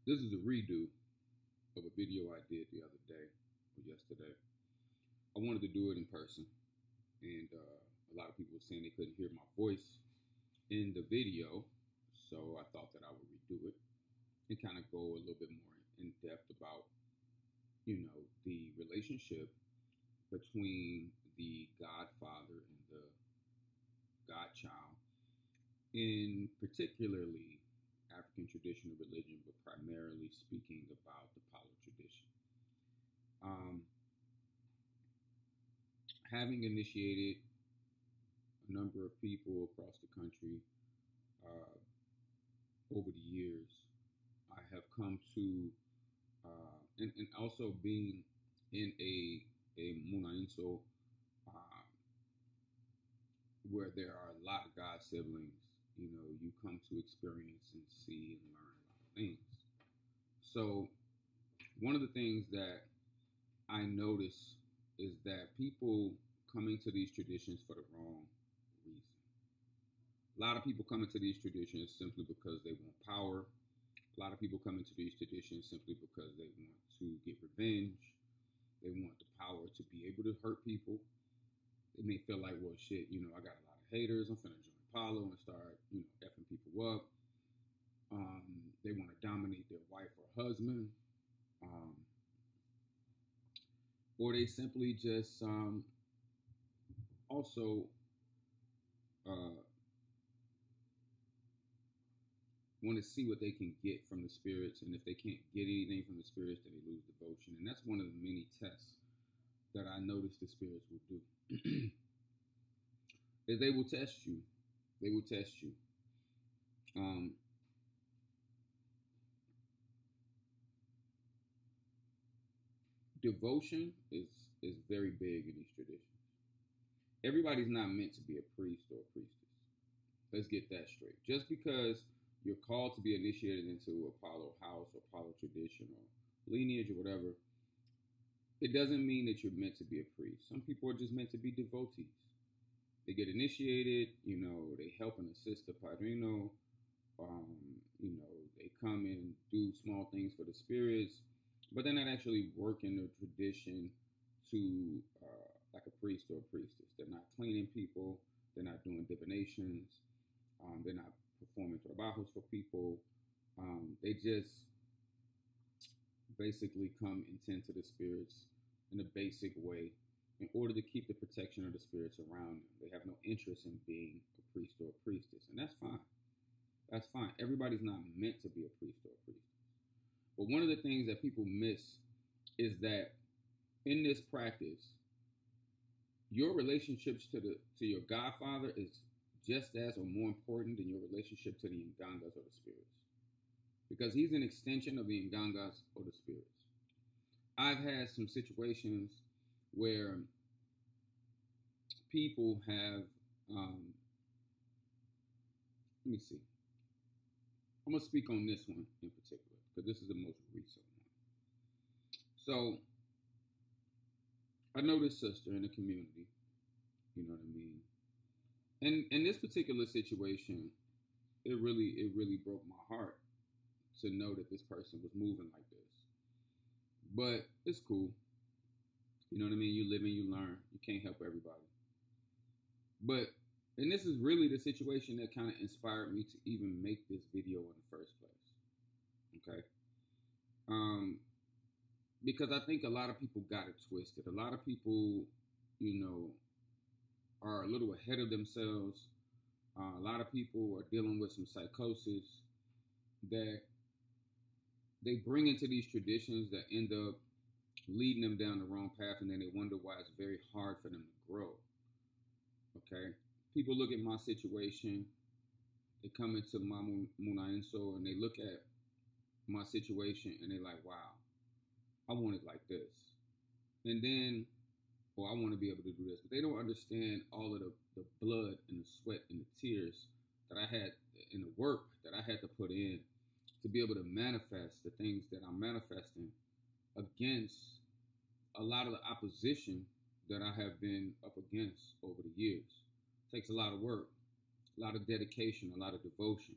This is a redo of a video I did the other day or yesterday. I wanted to do it in person, and a lot of people were saying they couldn't hear my voice in the video, so I thought that I would redo it and kind of go a little bit more in depth about, the relationship between the Godfather and the Godchild, in particularly African traditional religion, but primarily speaking about the Palo tradition. Um, Having initiated a number of people across the country uh, over the years, I have come to, and also being in a Munainso uh, where there are a lot of God siblings, you come to experience and see and learn a lot of things. So, one of the things that I notice is that people coming to these traditions for the wrong reason. A lot of people come into these traditions simply because they want power. A lot of people come into these traditions simply because they want to get revenge. They want the power to be able to hurt people. They may feel like, well, shit, I got a lot of haters. I'm finna join Palo and start, effing people up. They want to dominate their wife or husband. Um, or they simply just also uh, want to see what they can get from the spirits, and if they can't get anything from the spirits, then they lose devotion. And that's one of the many tests that I notice the spirits will do. Is they will test you. They will test you. Um, Devotion is very big in these traditions. Everybody's not meant to be a priest or a priestess. Let's get that straight. Just because you're called to be initiated into a Apollo house or Apollo tradition or lineage or whatever, it doesn't mean that you're meant to be a priest. Some people are just meant to be devotees. They get initiated, they help and assist the padrino. They come and do small things for the spirits, but they're not actually working the tradition to like a priest or a priestess. They're not cleaning people. They're not doing divinations. They're not performing trabajos for people. They just basically come and tend to the spirits in a basic way in order to keep the protection of the spirits around them. They have no interest in being a priest or a priestess, and that's fine. That's fine. Everybody's not meant to be a priest or a priestess. But one of the things that people miss is that in this practice, your relationships to your Godfather is just as or more important than your relationship to the Ngangas or the spirits, because he's an extension of the Ngangas or the spirits. I've had some situations where people have, let me see, I'm going to speak on this one in particular because this is the most recent one. So, I know this sister in the community, you know what I mean? And in this particular situation, it really broke my heart to know that this person was moving like this. But it's cool. You know what I mean? You live and you learn. You can't help everybody. But and this is really the situation that kind of inspired me to even make this video in the first place. Okay. Um, because I think a lot of people got it twisted. A lot of people, are a little ahead of themselves. A lot of people are dealing with some psychosis that they bring into these traditions that end up leading them down the wrong path, and then they wonder why it's very hard for them to grow. Okay? People look at my situation, they come into my Munainso, and they look at my situation, and they're like, wow, I want it like this. And then, I want to be able to do this. But they don't understand all of the blood and the sweat and the tears that I had and the work that I had to put in to be able to manifest the things that I'm manifesting against a lot of the opposition that I have been up against over the years. It takes a lot of work, a lot of dedication, a lot of devotion.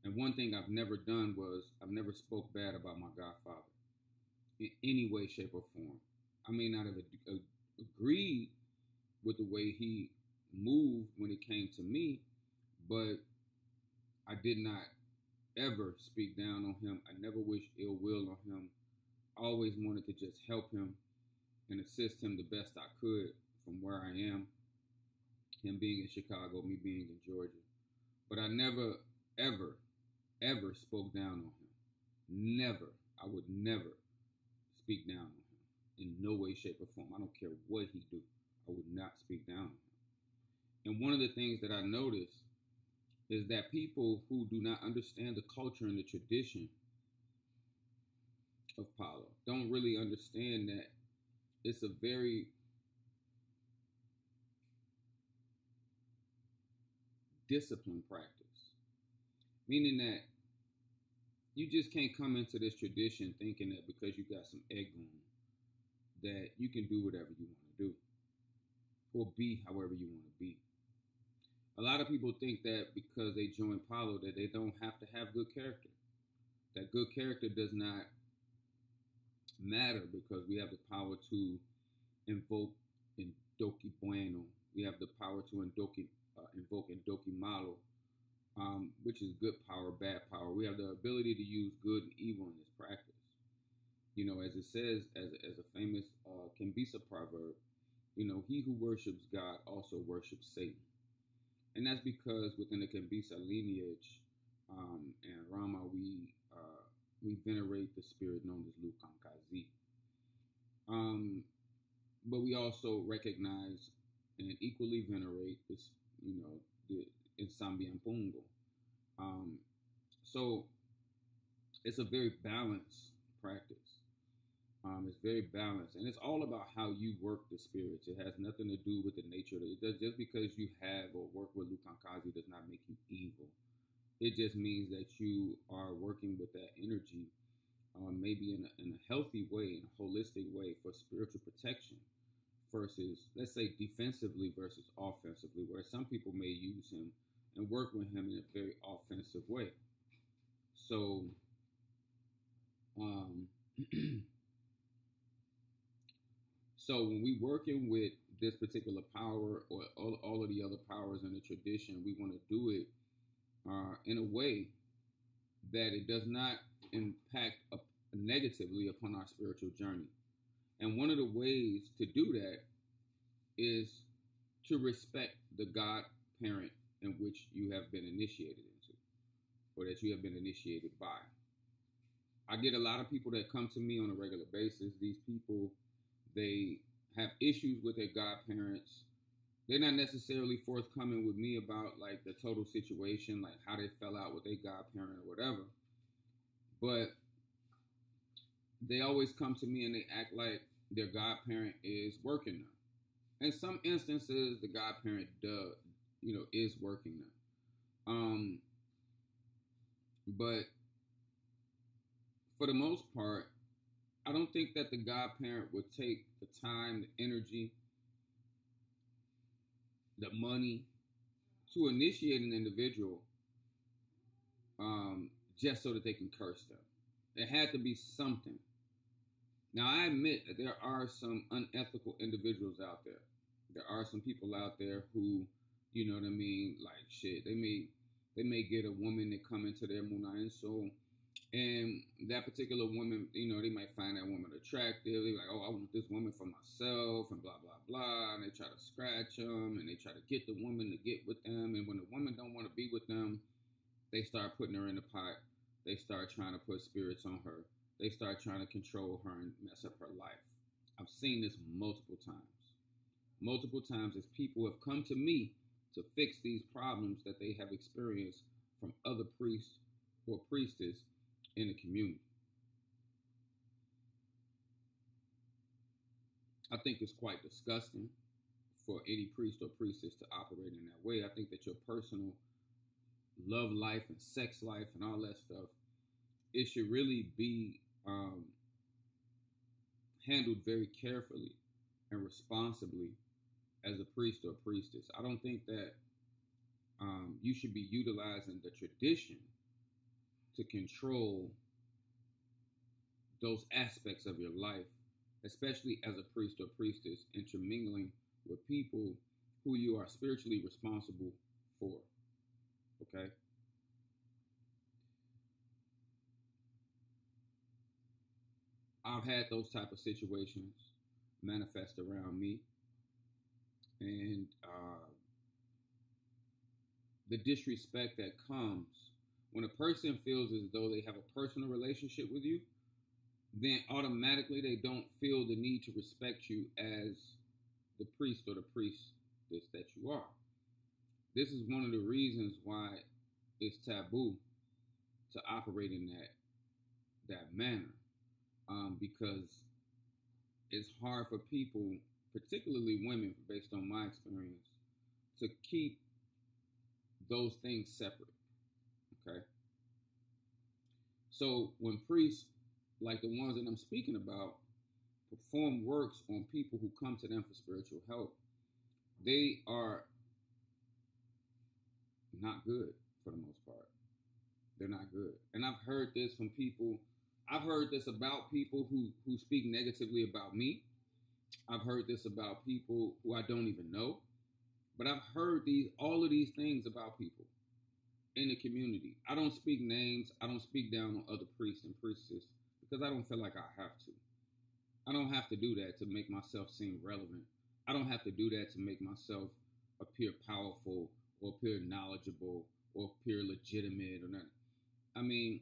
And one thing I've never done was I've never spoke bad about my godfather in any way, shape, or form. I may not have agreed with the way he moved when it came to me, but I did not ever speak down on him. I never wished ill will on him. I always wanted to just help him and assist him the best I could from where I am, him being in Chicago, me being in Georgia. But I never, ever, ever spoke down on him. Never. I would never speak down on him in no way, shape, or form. I don't care what he do. I would not speak down on him. And one of the things that I noticed is that people who do not understand the culture and the tradition of Palo don't really understand that it's a very disciplined practice, meaning that you just can't come into this tradition thinking that because you got some egg on that you can do whatever you want to do or be however you want to be. A lot of people think that because they join Palo that they don't have to have good character. That good character does not matter because we have the power to invoke Indoki Bueno. We have the power to invoke Indoki Malo, which is good power, bad power. We have the ability to use good and evil in this practice. You know, as it says, as a famous Kimbiza proverb, you know, he who worships God also worships Satan. And that's because within the Kimbiza lineage and Rama, we venerate the spirit known as Lukankazi. But we also recognize and equally venerate this, you know, the Insambiampungo. So it's a very balanced practice. It's very balanced, and it's all about how you work the spirits. It has nothing to do with the nature of it. Just because you have or work with Lukankazi does not make you evil. It just means that you are working with that energy, maybe in a healthy way, in a holistic way for spiritual protection versus, let's say, defensively versus offensively, where some people may use him and work with him in a very offensive way. So, so when we working with this particular power or all of the other powers in the tradition, we want to do it in a way that it does not impact negatively upon our spiritual journey. And one of the ways to do that is to respect the God parent in which you have been initiated into, or that you have been initiated by. I get a lot of people that come to me on a regular basis. These people, they have issues with their godparents. They're not necessarily forthcoming with me about like the total situation, like how they fell out with their godparent or whatever. But they always come to me and they act like their godparent is working them. In some instances, the godparent is working them. But for the most part, I don't think that the godparent would take the time, the energy, the money to initiate an individual just so that they can curse them. There had to be something. Now, I admit that there are some unethical individuals out there. There are some people out there who, you know what I mean, like shit. They may get a woman that come into their munaenso, and that particular woman, you know, they might find that woman attractive. They're like, oh, I want this woman for myself, and blah, blah, blah. And they try to scratch them, and they try to get the woman to get with them. And when the woman don't want to be with them, they start putting her in the pot. They start trying to put spirits on her. They start trying to control her and mess up her life. I've seen this multiple times. Multiple times as people have come to me to fix these problems that they have experienced from other priests or priestess in the community. I think it's quite disgusting for any priest or priestess to operate in that way. I think that your personal love life and sex life and all that stuff, it should really be handled very carefully and responsibly as a priest or priestess. I don't think that you should be utilizing the tradition to control those aspects of your life, especially as a priest or priestess, intermingling with people who you are spiritually responsible for. Okay? I've had those type of situations manifest around me, and the disrespect that comes when a person feels as though they have a personal relationship with you, then automatically they don't feel the need to respect you as the priest or the priestess that you are. This is one of the reasons why it's taboo to operate in that manner, because it's hard for people, particularly women, based on my experience, to keep those things separate. Okay. So when priests, like the ones that I'm speaking about, perform works on people who come to them for spiritual help, they are not good for the most part. They're not good. And I've heard this from people. I've heard this about people who speak negatively about me. I've heard this about people who I don't even know. But I've heard all of these things about people in the community. I don't speak names. I don't speak down on other priests and priestesses because I don't feel like I have to. I don't have to do that to make myself seem relevant. I don't have to do that to make myself appear powerful or appear knowledgeable or appear legitimate or nothing. I mean,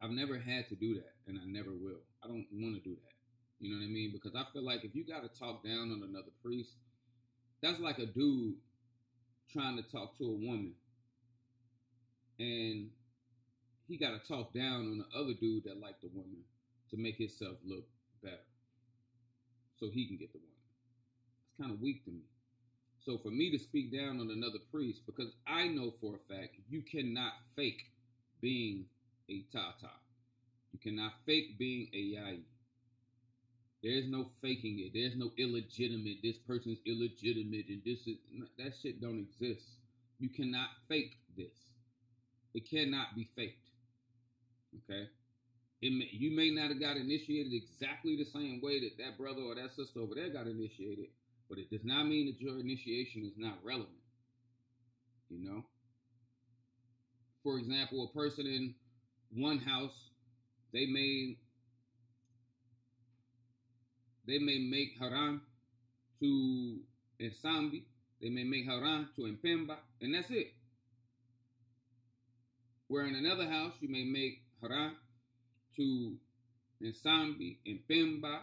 I've never had to do that, and I never will. I don't want to do that. You know what I mean? Because I feel like if you got to talk down on another priest, that's like a dude trying to talk to a woman, and he got to talk down on the other dude that liked the woman to make himself look better so he can get the woman. It's kind of weak to me. So for me to speak down on another priest, because I know for a fact you cannot fake being a tata. You cannot fake being a yai. There's no faking it. There's no illegitimate. This person's illegitimate and this is that shit don't exist. You cannot fake this. It cannot be faked. Okay? You may not have got initiated exactly the same way that brother or that sister over there got initiated, but it does not mean that your initiation is not relevant. You know? For example, a person in one house, they may make haram to Ensambi, they may make haram to Mpemba, and that's it. Where in another house, you may make haram to Ensambi, Mpemba,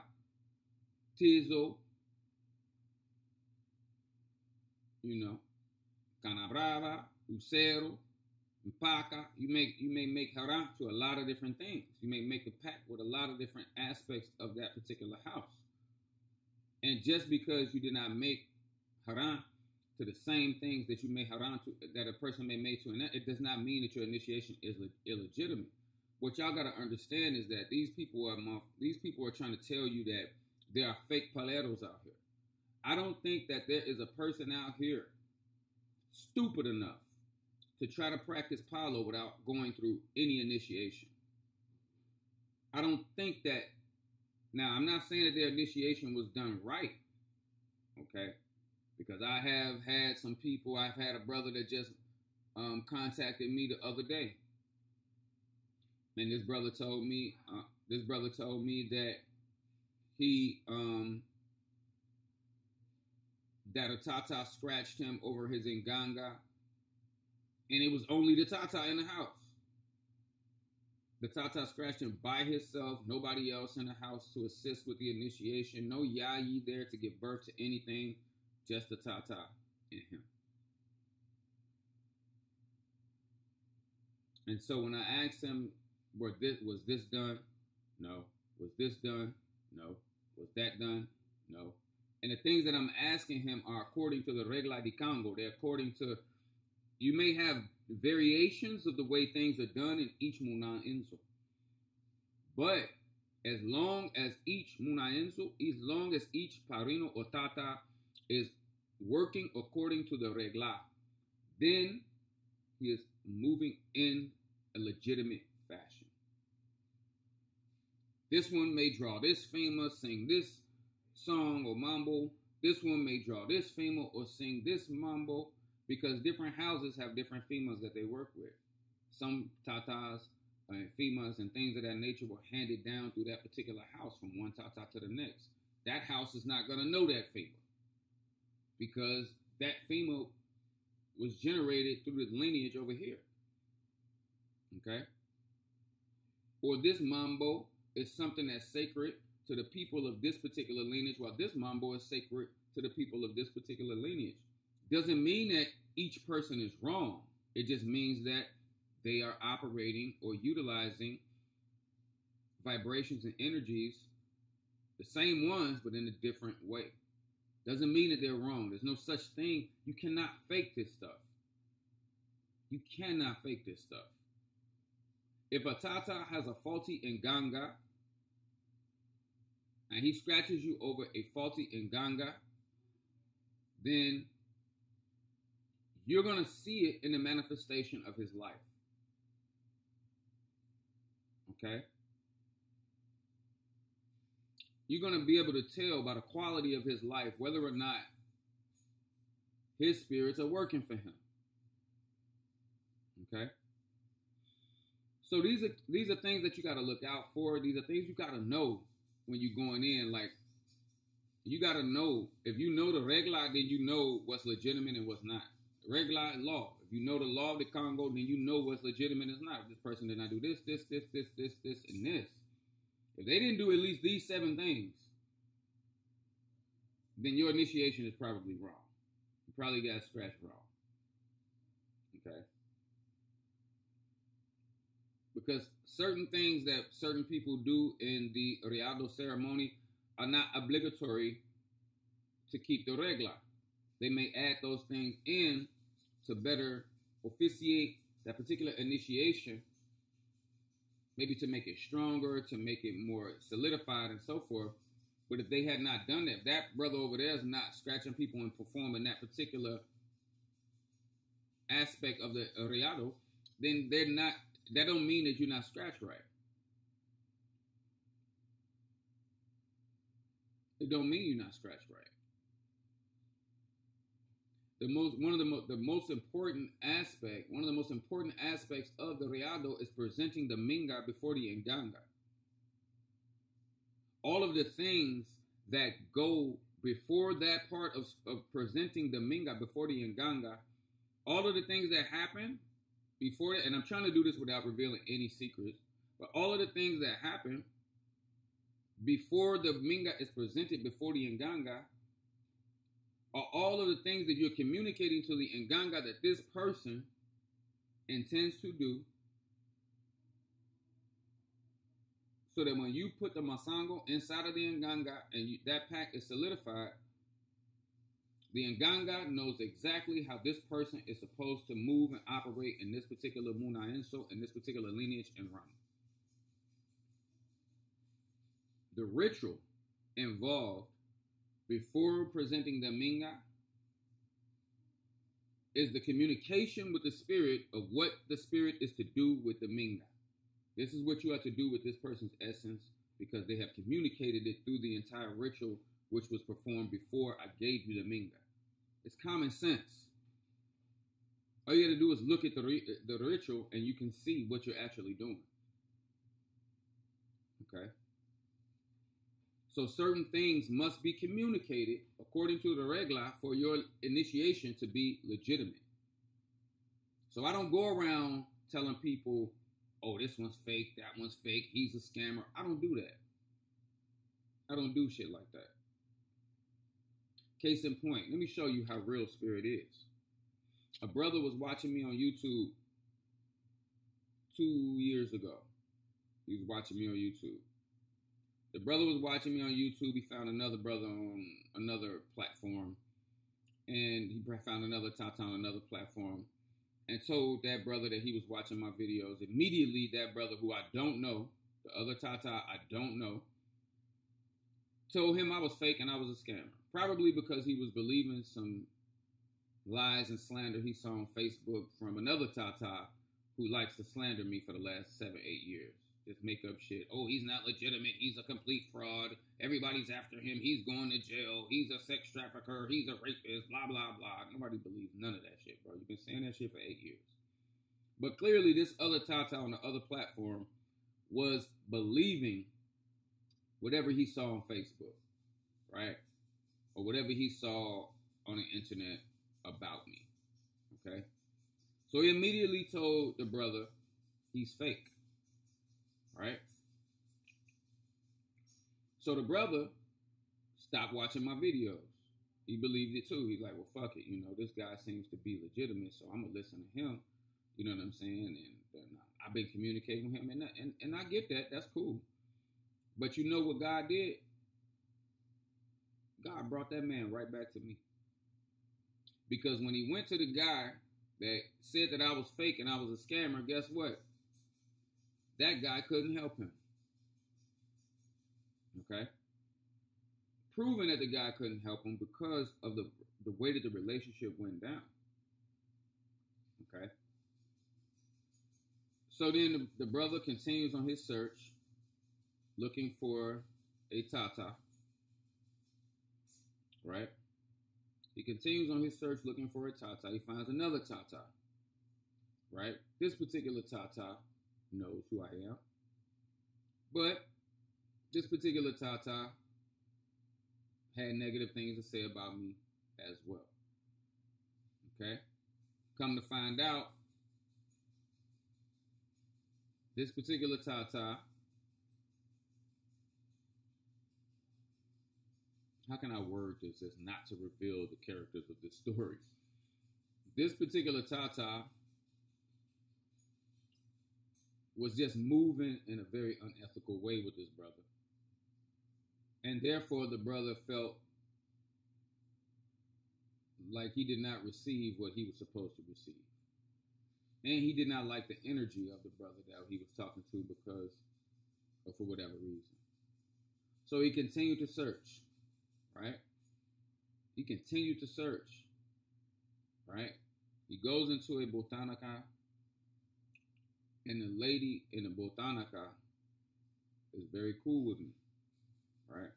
Tizo, Canabrava, Lucero, Mpaka. You may make haram to a lot of different things. You may make a pact with a lot of different aspects of that particular house. And just because you did not make haram to the same things that you made haram to, that a person may make to another, it does not mean that your initiation is illegitimate. What y'all gotta understand is that these people are trying to tell you that there are fake paleros out here. I don't think that there is a person out here stupid enough to try to practice palo without going through any initiation. I don't think that. Now, I'm not saying that their initiation was done right, okay? Because I have had some people, I've had a brother that just contacted me the other day. And this brother told me that he, that a tata scratched him over his nganga, and it was only the tata in the house. The tata scratched him by himself, nobody else in the house to assist with the initiation, no yayi there to give birth to anything, just the tata in him. And so when I asked him, was this done? No. Was this done? No. Was that done? No. And the things that I'm asking him are according to the regla di Congo. They're according to, you may have variations of the way things are done in each Muna Inzo. But as long as each Muna Inzo, as long as each Parino or Tata is working according to the regla, then he is moving in a legitimate fashion. This one may draw this female, sing this song or mambo. This one may draw this female or sing this mambo, because different houses have different females that they work with. Some tatas and females and things of that nature were handed down through that particular house from one tata to the next. That house is not going to know that female because that female was generated through the lineage over here. Okay? Or this mambo is something that's sacred to the people of this particular lineage, while this mambo is sacred to the people of this particular lineage. Doesn't mean that each person is wrong. It just means that they are operating or utilizing vibrations and energies, the same ones, but in a different way. Doesn't mean that they're wrong. There's no such thing. You cannot fake this stuff. You cannot fake this stuff. If a tata has a faulty nganga, and he scratches you over a faulty nganga, then you're going to see it in the manifestation of his life. Okay? You're going to be able to tell by the quality of his life whether or not his spirits are working for him. Okay? So these are things that you got to look out for. These are things you got to know when you're going in. Like, you got to know. If you know the regla, then you know what's legitimate and what's not. Regla is law. If you know the law of the Congo, then you know what's legitimate and what's not. If this person did not do this, and this. If they didn't do at least these 7 things, then your initiation is probably wrong. You probably got scratched wrong. Okay? Because certain things that certain people do in the Riado ceremony are not obligatory to keep the regla. They may add those things in to better officiate that particular initiation, maybe to make it stronger, to make it more solidified and so forth. But if they had not done that, that brother over there is not scratching people and performing that particular aspect of the Riado, then they're not, that don't mean that you're not scratched right. It don't mean you're not scratched right. One of the most important aspects of the Riado is presenting the Minga before the Nganga. All of the things that go before that part of presenting the Minga before the Nganga, all of the things that happen before it, and I'm trying to do this without revealing any secrets, but all of the things that happen before the Minga is presented before the Nganga are all of the things that you're communicating to the Nganga that this person intends to do, so that when you put the Masango inside of the Nganga and that pack is solidified, the Nganga knows exactly how this person is supposed to move and operate in this particular Munaenso, in this particular lineage and run. The ritual involved before presenting the Minga is the communication with the spirit of what the spirit is to do with the Minga. This is what you have to do with this person's essence, because they have communicated it through the entire ritual, which was performed before I gave you the Minga. It's common sense. All you got to do is look at the ritual and you can see what you're actually doing. Okay? So certain things must be communicated according to the regla for your initiation to be legitimate. So I don't go around telling people, oh, this one's fake, that one's fake, he's a scammer. I don't do that. I don't do shit like that. Case in point, let me show you how real spirit is. A brother was watching me on YouTube 2 years ago. He was watching me on YouTube. The brother was watching me on YouTube. He found another brother on another platform. And he found another Tata on another platform. And told that brother that he was watching my videos. Immediately, that brother who I don't know, the other Tata I don't know, told him I was fake and I was a scammer. Probably because he was believing some lies and slander he saw on Facebook from another Tata who likes to slander me for the last 7, 8 years. Just make up shit. Oh, he's not legitimate. He's a complete fraud. Everybody's after him. He's going to jail. He's a sex trafficker. He's a rapist. Blah, blah, blah. Nobody believes none of that shit, bro. You've been saying that shit for 8 years. But clearly, this other Tata on the other platform was believing whatever he saw on Facebook, right? Or whatever he saw on the internet about me, okay? So he immediately told the brother he's fake, right? So the brother stopped watching my videos. He believed it too. He's like, well, fuck it. You know, this guy seems to be legitimate, so I'm going to listen to him. You know what I'm saying? And I've been communicating with him, and I get that. That's cool. But you know what God did? God brought that man right back to me. Because when he went to the guy that said that I was fake and I was a scammer, guess what? That guy couldn't help him. Okay? Proving that the guy couldn't help him because of the way that the relationship went down. Okay? So then the brother continues on his search, looking for a Tata. Right? He continues on his search looking for a Tata. He finds another Tata. Right? This particular Tata knows who I am. But this particular Tata had negative things to say about me as well. Okay? Come to find out, this particular Tata, how can I word this as not to reveal the characters of this story? This particular Tata was just moving in a very unethical way with this brother. And therefore, the brother felt like he did not receive what he was supposed to receive. And he did not like the energy of the brother that he was talking to because, or for whatever reason. So he continued to search, right? He continued to search, right? He goes into a botanica, and the lady in the botanica is very cool with me, right?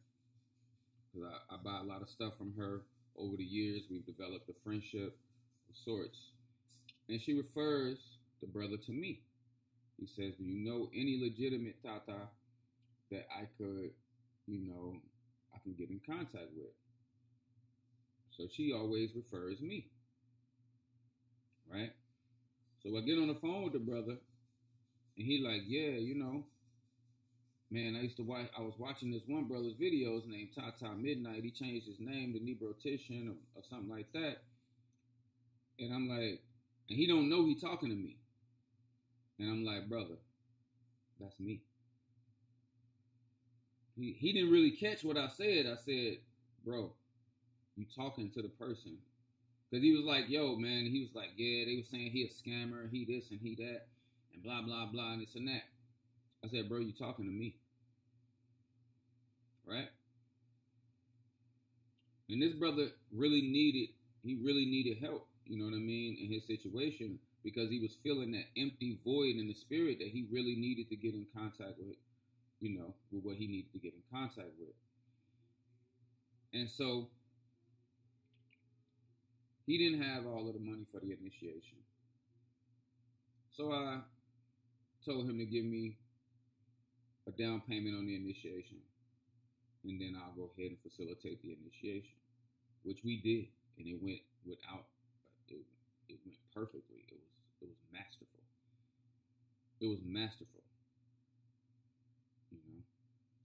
Because I buy a lot of stuff from her over the years. We've developed a friendship of sorts. And she refers the brother to me. He says, do you know any legitimate Tata that I could, I can get in contact with? So she always refers me, right? So I get on the phone with the brother, and he like, yeah, man, I was watching this one brother's videos named Tata Midnight. He changed his name to Nebrotician or something like that. And I'm like, and he don't know he talking to me. And I'm like, brother, that's me. He didn't really catch what I said. I said, bro, you talking to the person. Because he was like, yo, man, he was like, yeah, they were saying he a scammer, he this and he that, and blah, blah, blah, and this and that. I said, bro, you talking to me. Right? And this brother really needed help, you know what I mean, in his situation, because he was feeling that empty void in the spirit that he really needed to get in contact with, with what he needed to get in contact with. And so he didn't have all of the money for the initiation. So I told him to give me a down payment on the initiation, and then I'll go ahead and facilitate the initiation, which we did, and it went it went perfectly. It was masterful. It was masterful.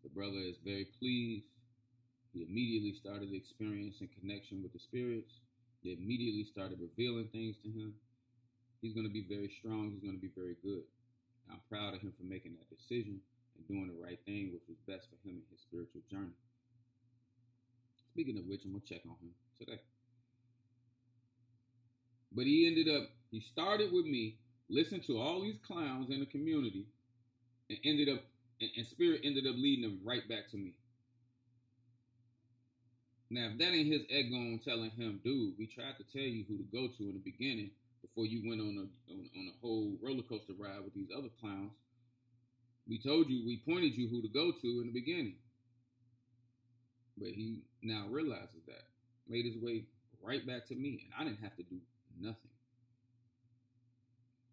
The brother is very pleased. He immediately started experiencing connection with the spirits. They immediately started revealing things to him. He's going to be very strong. He's going to be very good. I'm proud of him for making that decision and doing the right thing, which was best for him in his spiritual journey. Speaking of which, I'm going to check on him today. But he started with me, listened to all these clowns in the community, and spirit ended up leading him right back to me. Now, if that ain't his ego telling him, dude, we tried to tell you who to go to in the beginning, before you went on a whole roller coaster ride with these other clowns. We pointed you who to go to in the beginning. But he now realizes that, made his way right back to me, and I didn't have to do nothing.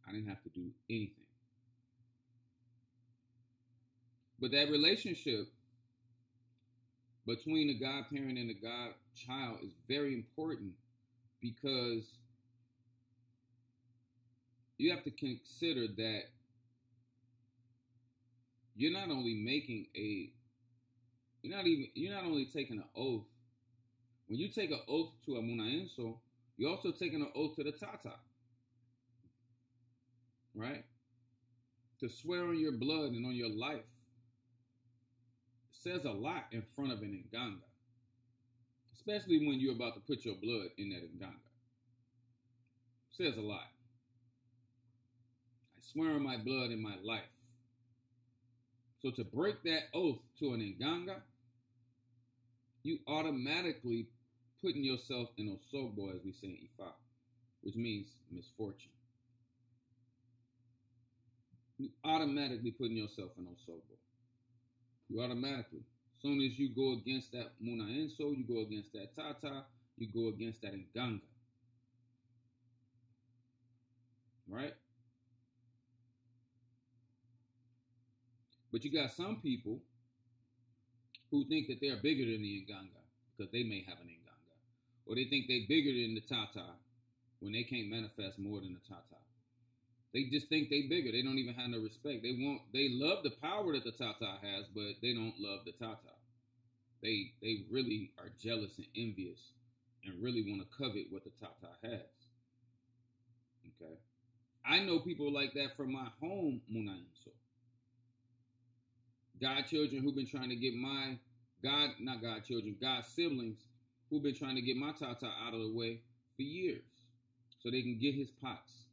I didn't have to do anything. But that relationship between the godparent and the godchild is very important, because you have to consider that you're not only taking an oath. When you take an oath to a Munaenso, you're also taking an oath to the Tata, right? To swear on your blood and on your life says a lot in front of an Nganga, especially when you're about to put your blood in that Nganga. Says a lot. I swear on my blood and my life. So to break that oath to an Nganga, you automatically putting yourself in Osogbo, as we say in Ifa, which means misfortune. You automatically putting yourself in Osogbo. You automatically. As soon as you go against that Munaenso, you go against that Tata, you go against that Nganga. Right? But you got some people who think that they're bigger than the Nganga because they may have an Nganga. Or they think they're bigger than the Tata when they can't manifest more than the Tata. They just think they're bigger. They don't even have no respect. They love the power that the Tata has, but they don't love the Tata. They really are jealous and envious and really want to covet what the Tata has. Okay? I know people like that from my home Munaenso. Godchildren who've been trying to get God siblings who've been trying to get my Tata out of the way for years so they can get his pots.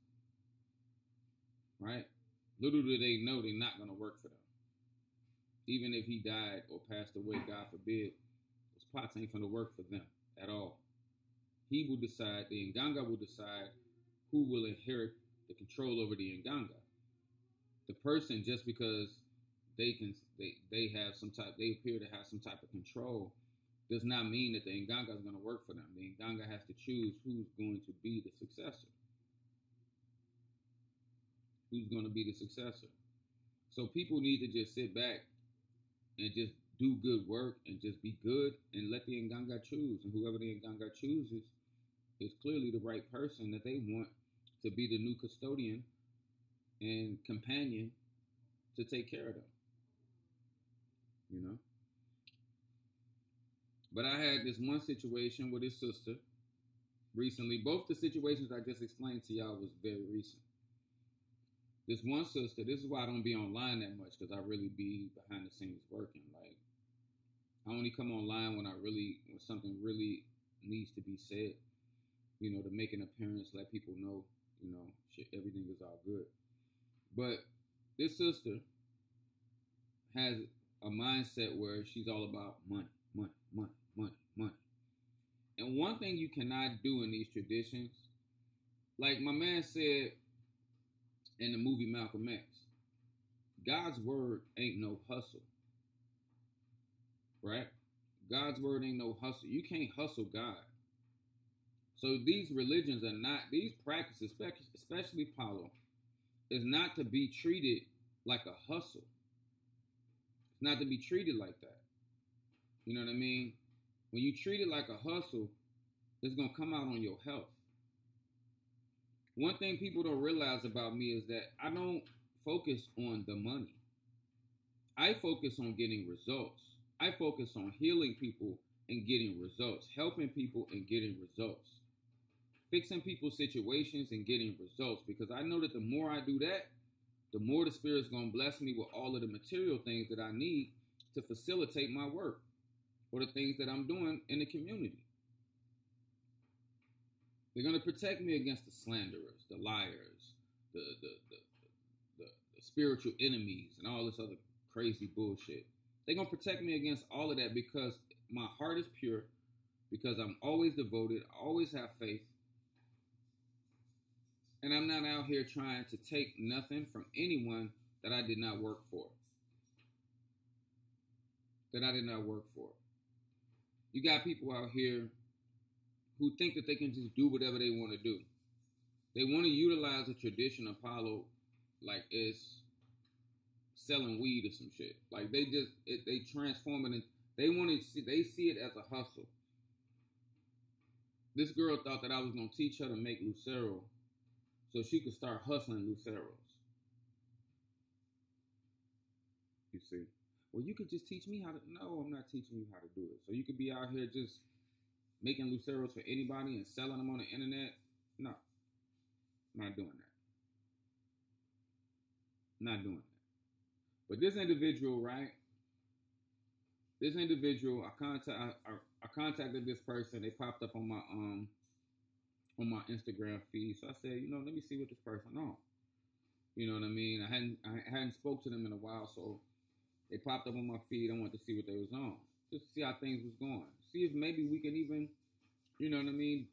Right? Little do they know they're not going to work for them. Even if he died or passed away, God forbid, those pots ain't going to work for them at all. He will decide, the Nganga will decide who will inherit the control over the Nganga. The person, just because they appear to have some type of control, does not mean that the Nganga is going to work for them. The Nganga has to choose who's going to be the successor. Who's going to be the successor? So people need to just sit back and just do good work and just be good and let the Nganga choose. And whoever the Nganga chooses is clearly the right person that they want to be the new custodian and companion to take care of them. You know? But I had this one situation with his sister recently. Both the situations I just explained to y'all was very recent. This one sister, this is why I don't be online that much, because I really be behind the scenes working. Like, I only come online when something really needs to be said, you know, to make an appearance, let people know, you know, everything is all good. But this sister has a mindset where she's all about money, money, money, money, money. And one thing you cannot do in these traditions, like my man said in the movie Malcolm X, God's word ain't no hustle. Right? God's word ain't no hustle. You can't hustle God. So these religions are not, these practices, especially Palo, is not to be treated like a hustle. It's not to be treated like that. You know what I mean? When you treat it like a hustle, it's going to come out on your health. One thing people don't realize about me is that I don't focus on the money. I focus on getting results. I focus on healing people and getting results, helping people and getting results, fixing people's situations and getting results, because I know that the more I do that, the more the Spirit's going to bless me with all of the material things that I need to facilitate my work or the things that I'm doing in the community. They're going to protect me against the slanderers, the liars, the spiritual enemies, and all this other crazy bullshit. They're going to protect me against all of that because my heart is pure, because I'm always devoted, I always have faith, And I'm not out here trying to take nothing from anyone that I did not work for. That I did not work for. You got people out here who think that they can just do whatever they want to do. They want to utilize the tradition of Palo like it's selling weed or some shit. Like they transform it and they see it as a hustle. This girl thought that I was gonna teach her to make Lucero so she could start hustling Luceros. You see. Well, you could just teach me how to. No, I'm not teaching you how to do it. So you could be out here just making Luceros for anybody and selling them on the internet. No, not doing that. Not doing that. But this individual, right? This individual, I contacted this person. They popped up on my Instagram feed. So I said, let me see what this person on. You know what I mean? I hadn't spoke to them in a while, so they popped up on my feed. I wanted to see what they was on, just to see how things was going. See if maybe we can even, you know what I mean,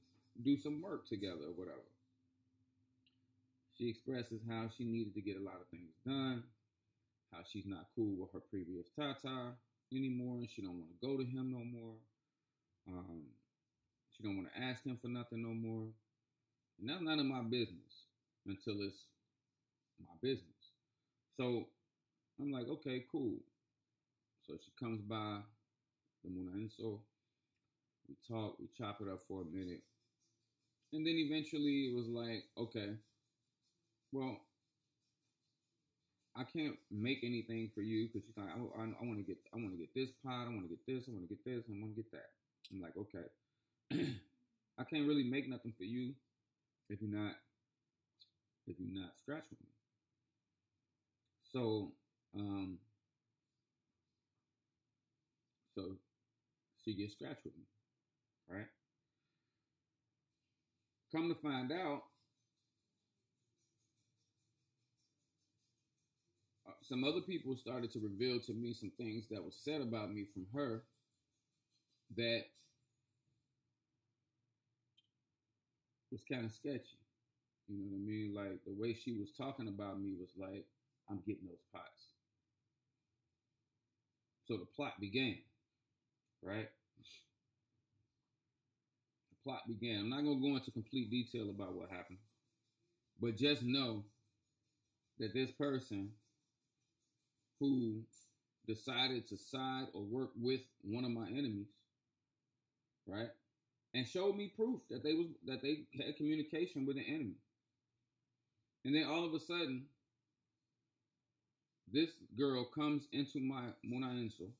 do some work together or whatever. She expresses how she needed to get a lot of things done, how she's not cool with her previous Tata anymore, and she don't want to go to him no more. She don't want to ask him for nothing no more. And that's none of my business until it's my business. So I'm like, okay, cool. So she comes by the Munainso. We talk, we chop it up for a minute. And then eventually it was like, okay, well, I can't make anything for you because she's like, I want to get this pot, I want to get this, I want to get this, I want to get that. I'm like, okay, I can't really make nothing for you if you're not scratching me. So, so she gets scratched with me, right? Come to find out, some other people started to reveal to me some things that was said about me from her that was kind of sketchy. You know what I mean? Like the way she was talking about me was like, I'm getting those pots. So the plot began, right? The plot began. I'm not going to go into complete detail about what happened, but just know that this person who decided to side or work with one of my enemies, right, and showed me proof that they had communication with an enemy, and then all of a sudden, this girl comes into my Munaenso,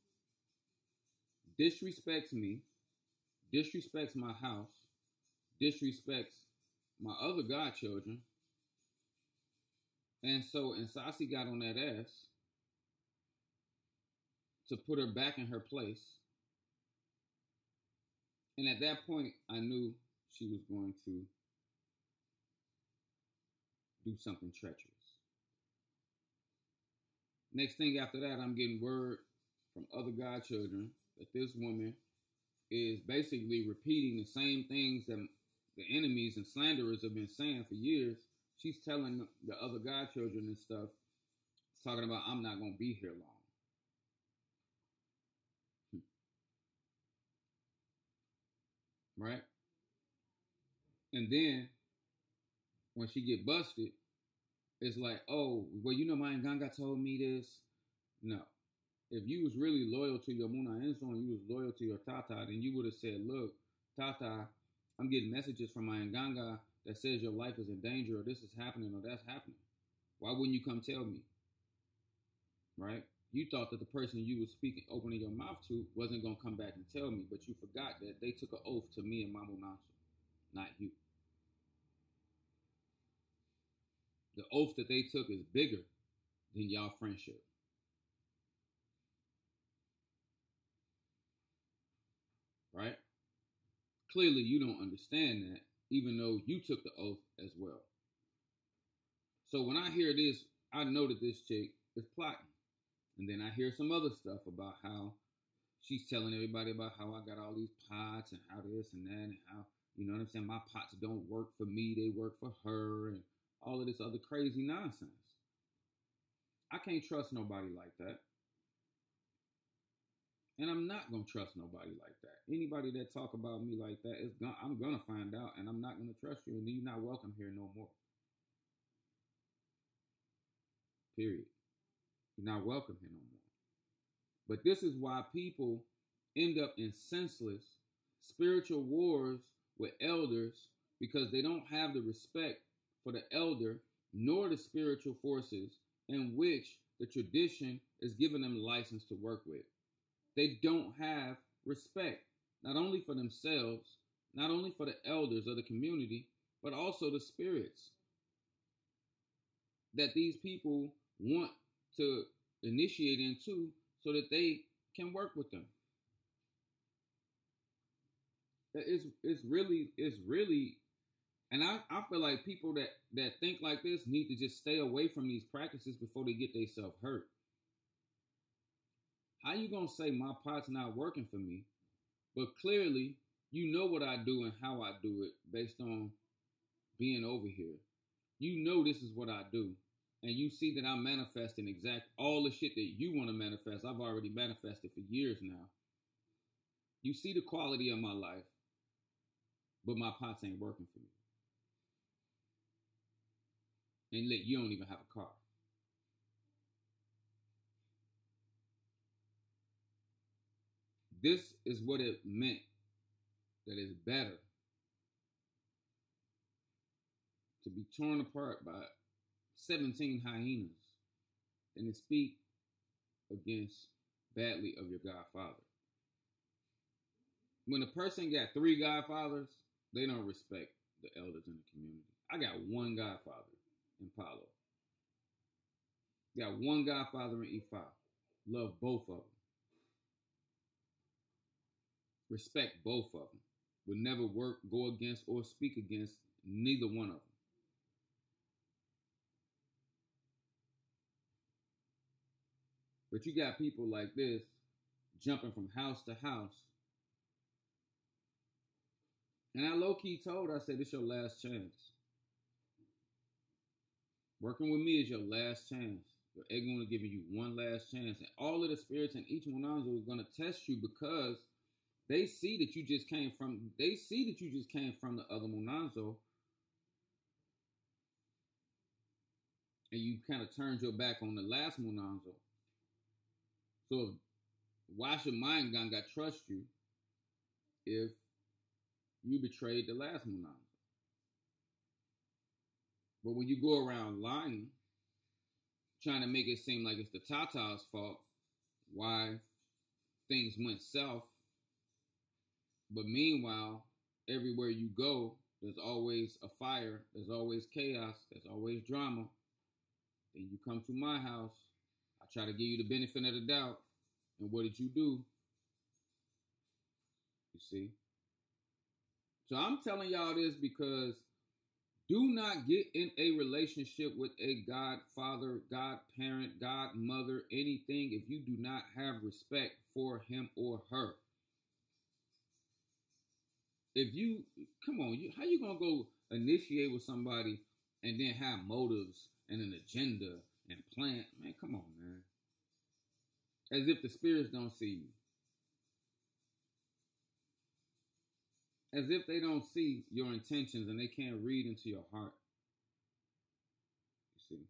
disrespects me, disrespects my house, disrespects my other godchildren. And so Nsasi got on that ass to put her back in her place. And at that point, I knew she was going to do something treacherous. Next thing after that, I'm getting word from other godchildren that this woman is basically repeating the same things that the enemies and slanderers have been saying for years. She's telling the other godchildren and stuff, talking about, I'm not going to be here long. Right? And then, when she get busted, it's like, oh, well, my Nganga told me this. No. If you was really loyal to your Muna Enso and you was loyal to your Tata, then you would have said, look, Tata, I'm getting messages from my Nganga that says your life is in danger or this is happening or that's happening. Why wouldn't you come tell me? Right? You thought that the person you was speaking, opening your mouth to, wasn't going to come back and tell me, but you forgot that they took an oath to me and Mamu Nansu, not you. The oath that they took is bigger than y'all friendship. Right? Clearly, you don't understand that, even though you took the oath as well. So when I hear this, I know that this chick is plotting. And then I hear some other stuff about how she's telling everybody about how I got all these pots and how this and that and how, you know what I'm saying, my pots don't work for me, they work for her. And all of this other crazy nonsense. I can't trust nobody like that. And I'm not gonna trust nobody like that. Anybody that talk about me like that I'm gonna find out, and I'm not gonna trust you, and you're not welcome here no more. Period. You're not welcome here no more. But this is why people end up in senseless spiritual wars with elders, because they don't have the respect for the elder nor the spiritual forces in which the tradition is giving them license to work with. They don't have respect, not only for themselves, not only for the elders of the community, but also the spirits that these people want to initiate into so that they can work with them. It's really, and I feel like people that think like this need to just stay away from these practices before they get themselves hurt. How you gonna say my pot's not working for me, but clearly you know what I do and how I do it based on being over here. You know this is what I do. And you see that I'm manifesting exact all the shit that you want to manifest. I've already manifested for years now. You see the quality of my life, but my pots ain't working for me. And look, you don't even have a car. This is what it meant. That it's better to be torn apart by 17 hyenas than to speak against badly of your godfather. When a person got 3 godfathers, they don't respect the elders in the community. I got 1 godfather in Palo. Got 1 godfather in Ifa. Love both of them. Respect both of them. Would never go against, or speak against neither one of them. But you got people like this jumping from house to house. And I low-key told, I said, this your last chance. Working with me is your last chance. Your Egun is giving you one last chance. And all of the spirits in each Monanzo is going to test you, because they see that you just came from the other Monanzo. And you kind of turned your back on the last Monanzo. So why should Mind Gun got trust you if you betrayed the last Monanzo? But when you go around lying, trying to make it seem like it's the Tata's fault why things went south, but meanwhile, everywhere you go, there's always a fire, there's always chaos, there's always drama. Then you come to my house, I try to give you the benefit of the doubt, and what did you do? You see? So I'm telling y'all this because do not get in a relationship with a godfather, godparent, godmother, anything if you do not have respect for him or her. If you, come on, how you going to go initiate with somebody and then have motives and an agenda and plan? Man, come on, man. As if the spirits don't see you. As if they don't see your intentions and they can't read into your heart. You see?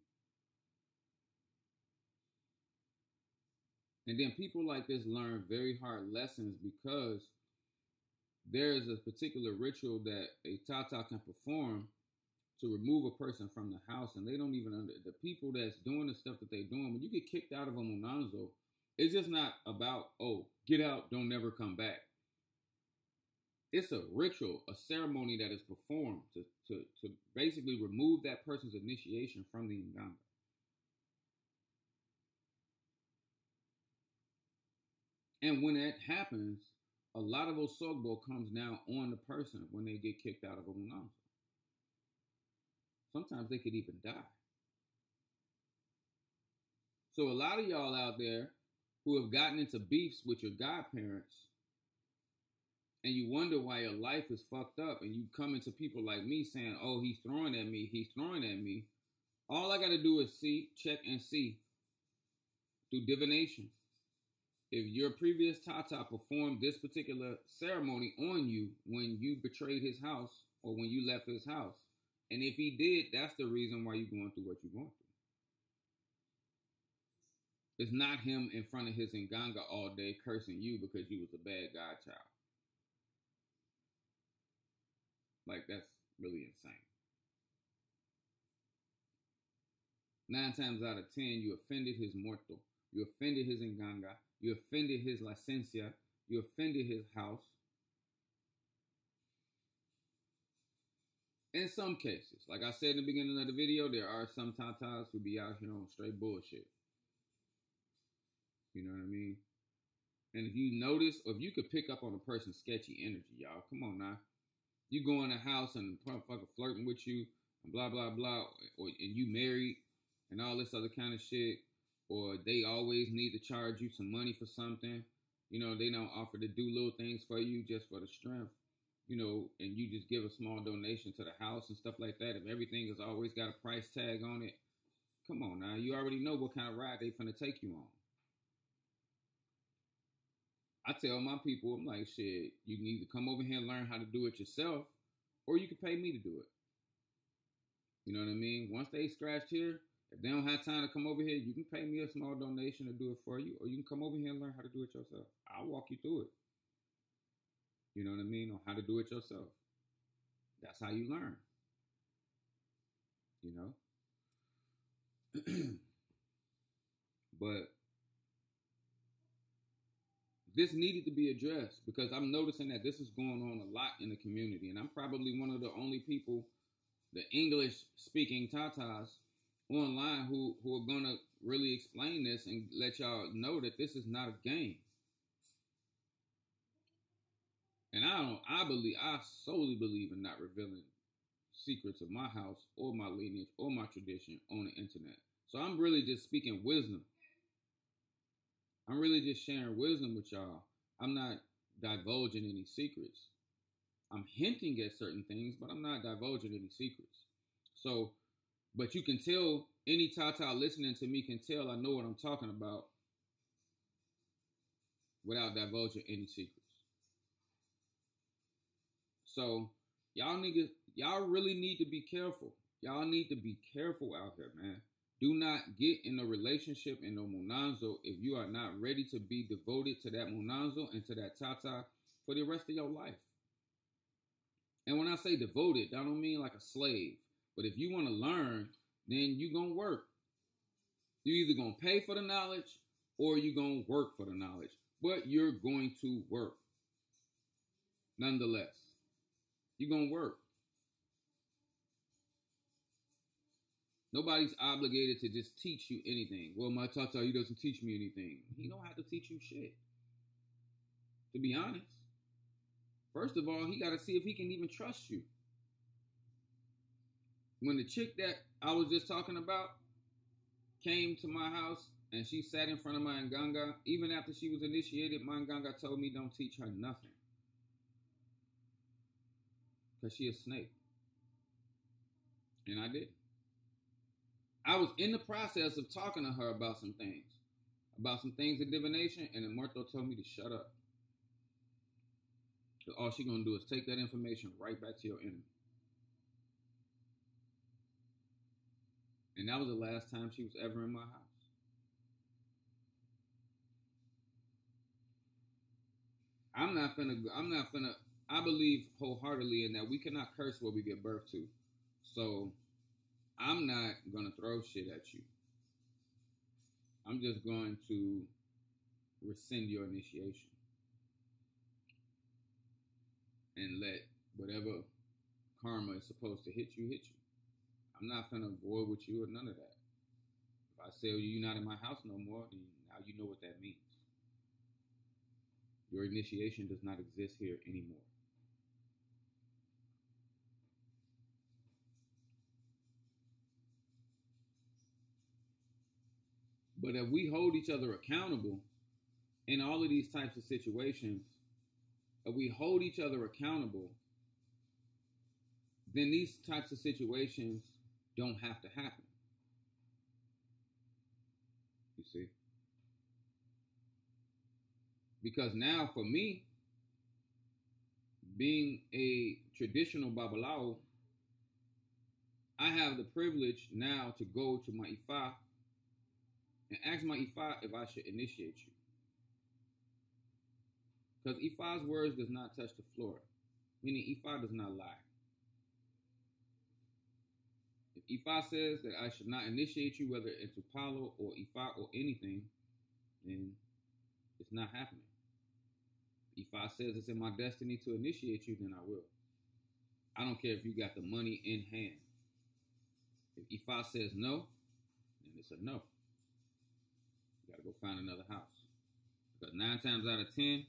And then people like this learn very hard lessons because there is a particular ritual that a Tata can perform to remove a person from the house, and they don't even the people that's doing the stuff that they're doing. When you get kicked out of a Monanzo, it's just not about, oh, get out, don't never come back. It's a ritual, a ceremony that is performed to basically remove that person's initiation from the Nganga. And when that happens, a lot of Osogbo comes down on the person when they get kicked out of a Monanzo. Sometimes they could even die. So a lot of y'all out there who have gotten into beefs with your godparents and you wonder why your life is fucked up, and you come into people like me saying, oh, he's throwing at me, he's throwing at me. All I got to do is see, check, and see through divination. If your previous Tata performed this particular ceremony on you when you betrayed his house or when you left his house, and if he did, that's the reason why you're going through what you're going through. It's not him in front of his Nganga all day cursing you because you was a bad godchild. Like, that's really insane. 9 times out of 10, you offended his muerto. You offended his Nganga. You offended his licencia. You offended his house. In some cases, like I said in the beginning of the video, there are some tatas who be out here on straight bullshit. You know what I mean? And if you notice, or if you could pick up on a person's sketchy energy, y'all, come on now. You go in the house and the motherfucker flirting with you, and blah, blah, blah, and you married, and all this other kind of shit, or they always need to charge you some money for something. You know, they don't offer to do little things for you just for the strength, you know, and you just give a small donation to the house and stuff like that. If everything has always got a price tag on it, come on now. You already know what kind of ride they finna take you on. I tell my people, I'm like, shit, you can either come over here and learn how to do it yourself, or you can pay me to do it. You know what I mean? Once they scratched here, if they don't have time to come over here, you can pay me a small donation to do it for you, or you can come over here and learn how to do it yourself. I'll walk you through it. You know what I mean? On how to do it yourself. That's how you learn. You know? But this needed to be addressed because I'm noticing that this is going on a lot in the community. And I'm probably one of the only people, the English-speaking tatas online who are going to really explain this and let y'all know that this is not a game. And I solely believe in not revealing secrets of my house or my lineage or my tradition on the internet. So I'm really just speaking wisdom. I'm really just sharing wisdom with y'all. I'm not divulging any secrets. I'm hinting at certain things, but I'm not divulging any secrets. So, but you can tell, any Tata listening to me can tell I know what I'm talking about without divulging any secrets. So, y'all niggas, y'all really need to be careful. Y'all need to be careful out here, man. Do not get in a relationship in no monanzo if you are not ready to be devoted to that monanzo and to that tata for the rest of your life. And when I say devoted, I don't mean like a slave. But if you want to learn, then you're going to work. You're either going to pay for the knowledge or you're going to work for the knowledge. But you're going to work. Nonetheless, you're going to work. Nobody's obligated to just teach you anything. Well, my tata, he doesn't teach me anything. He don't have to teach you shit. To be honest. First of all, he got to see if he can even trust you. When the chick that I was just talking about came to my house and she sat in front of my Nganga, even after she was initiated, my Nganga told me don't teach her nothing. Because she a snake. And I did. I was in the process of talking to her about some things in divination, and then Muerto told me to shut up. Because all she's going to do is take that information right back to your enemy. And that was the last time she was ever in my house. I believe wholeheartedly in that we cannot curse what we give birth to. So I'm not going to throw shit at you. I'm just going to rescind your initiation. And let whatever karma is supposed to hit you, hit you. I'm not going to war with you or none of that. If I say you're not in my house no more, then now you know what that means. Your initiation does not exist here anymore. But if we hold each other accountable in all of these types of situations if we hold each other accountable, then these types of situations don't have to happen. You see? Because now for me, being a traditional Babalawo, I have the privilege now to go to my Ifa and ask my Ifa if I should initiate you. Because Ifa's words does not touch the floor, meaning Ifa does not lie. If Ifa says that I should not initiate you, whether into Palo or Ifa or anything, then it's not happening. If Ifa says it's in my destiny to initiate you, then I will. I don't care if you got the money in hand. If Ifa says no, then it's a no. You gotta go find another house. Because 9 times out of 10,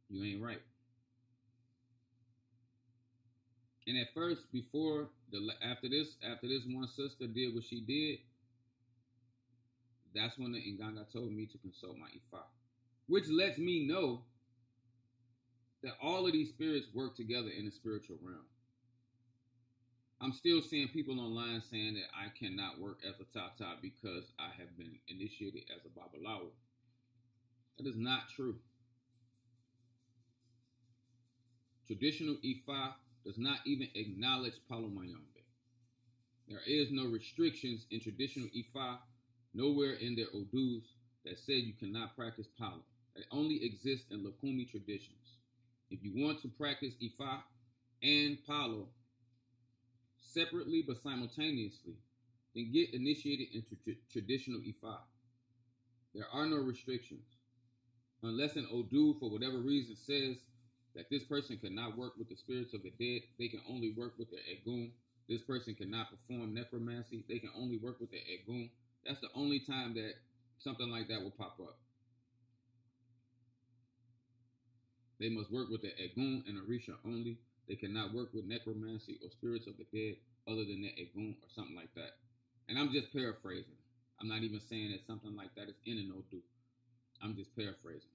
you ain't right. And at first, after this one sister did what she did, that's when the Nganga told me to consult my Ifa, which lets me know that all of these spirits work together in the spiritual realm. I'm still seeing people online saying that I cannot work as a Tata because I have been initiated as a Babalawo. That is not true. Traditional Ifa does not even acknowledge Palo Mayombe. There is no restrictions in traditional Ifa, nowhere in their Odus that said you cannot practice Palo. It only exists in Lukumi traditions. If you want to practice Ifa and Palo separately but simultaneously, then get initiated into traditional Ifa. There are no restrictions. Unless an Odu, for whatever reason, says that this person cannot work with the spirits of the dead, they can only work with their Egun. This person cannot perform necromancy, they can only work with their Egun. That's the only time that something like that will pop up. They must work with the Egun and Orisha only. They cannot work with necromancy or spirits of the dead other than the Egun or something like that. And I'm just paraphrasing. I'm not even saying that something like that is in an Odu. I'm just paraphrasing.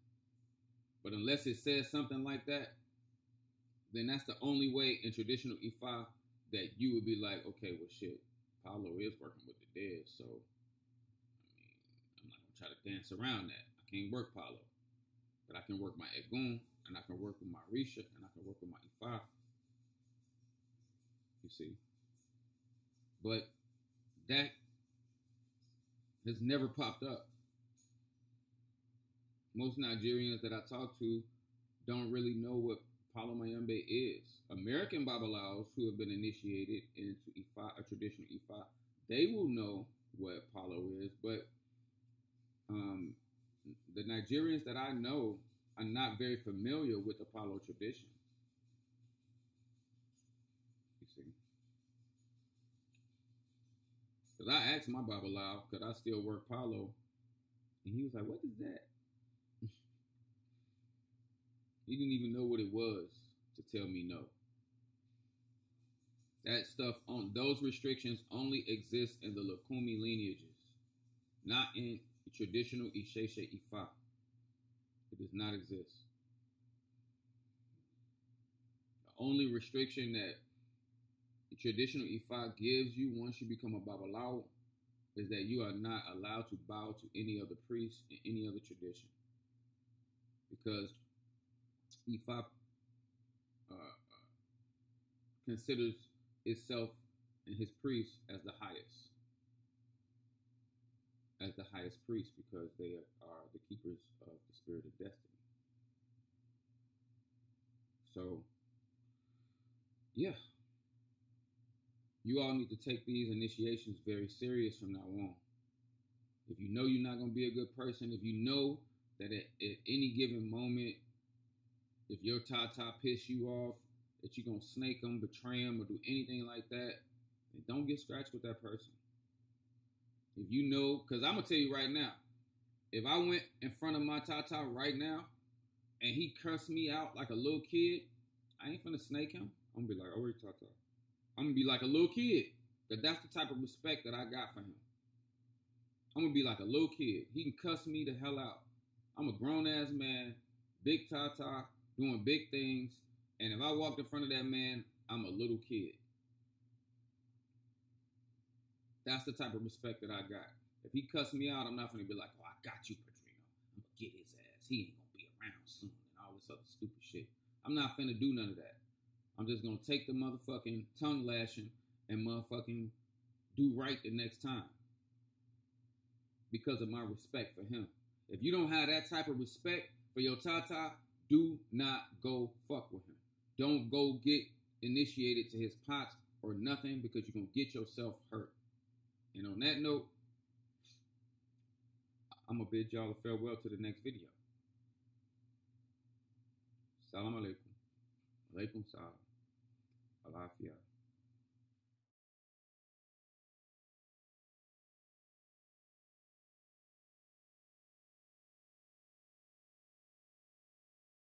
But unless it says something like that, then that's the only way in traditional Ifa that you would be like, okay, well, shit, Palo is working with the dead, so, I'm not going to try to dance around that. I can't work Palo. But I can work my Egun, and I can work with my Risha, and I can work with my Ifa. You see? But that has never popped up. Most Nigerians that I talk to don't really know what Palo Mayombe is. American Babalaos who have been initiated into Ifa, a traditional Ifa, they will know what Palo is, but the Nigerians that I know are not very familiar with the Palo tradition. You see? Because I asked my Babalao, could I still work Palo? And he was like, what is that? He didn't even know what it was to tell me no. That stuff, those restrictions only exist in the Lukumi lineages, not in traditional Isheshe Ifa. It does not exist. The only restriction that the traditional Ifa gives you once you become a Babalao is that you are not allowed to bow to any other priest in any other tradition. Because Ifa considers itself and his priests as the highest priest, because they are the keepers of the spirit of destiny. So, yeah, you all need to take these initiations very serious from now on. If you know you're not going to be a good person, if you know that at any given moment, if your Tata piss you off, that you're going to snake them, betray them, or do anything like that, then don't get scratched with that person. If you know, because I'm going to tell you right now, if I went in front of my Tata right now and he cursed me out like a little kid, I ain't finna snake him. I'm going to be like, oh, wait, Tata. I'm going to be like a little kid, because that's the type of respect that I got for him. I'm going to be like a little kid. He can cuss me the hell out. I'm a grown-ass man, big Tata. doing big things. And if I walked in front of that man, I'm a little kid. That's the type of respect that I got. If he cussed me out, I'm not gonna be like, "Oh, I got you, Padrino. I'm gonna get his ass. He ain't gonna be around soon," and all this other stupid shit. I'm not finna do none of that. I'm just gonna take the motherfucking tongue lashing and motherfucking do right the next time because of my respect for him. If you don't have that type of respect for your tata, do not go fuck with him. Don't go get initiated to his pots or nothing because you're gonna get yourself hurt. And on that note, I'm gonna bid y'all a farewell to the next video. Salam alaikum. Alaikum salam. Alafia.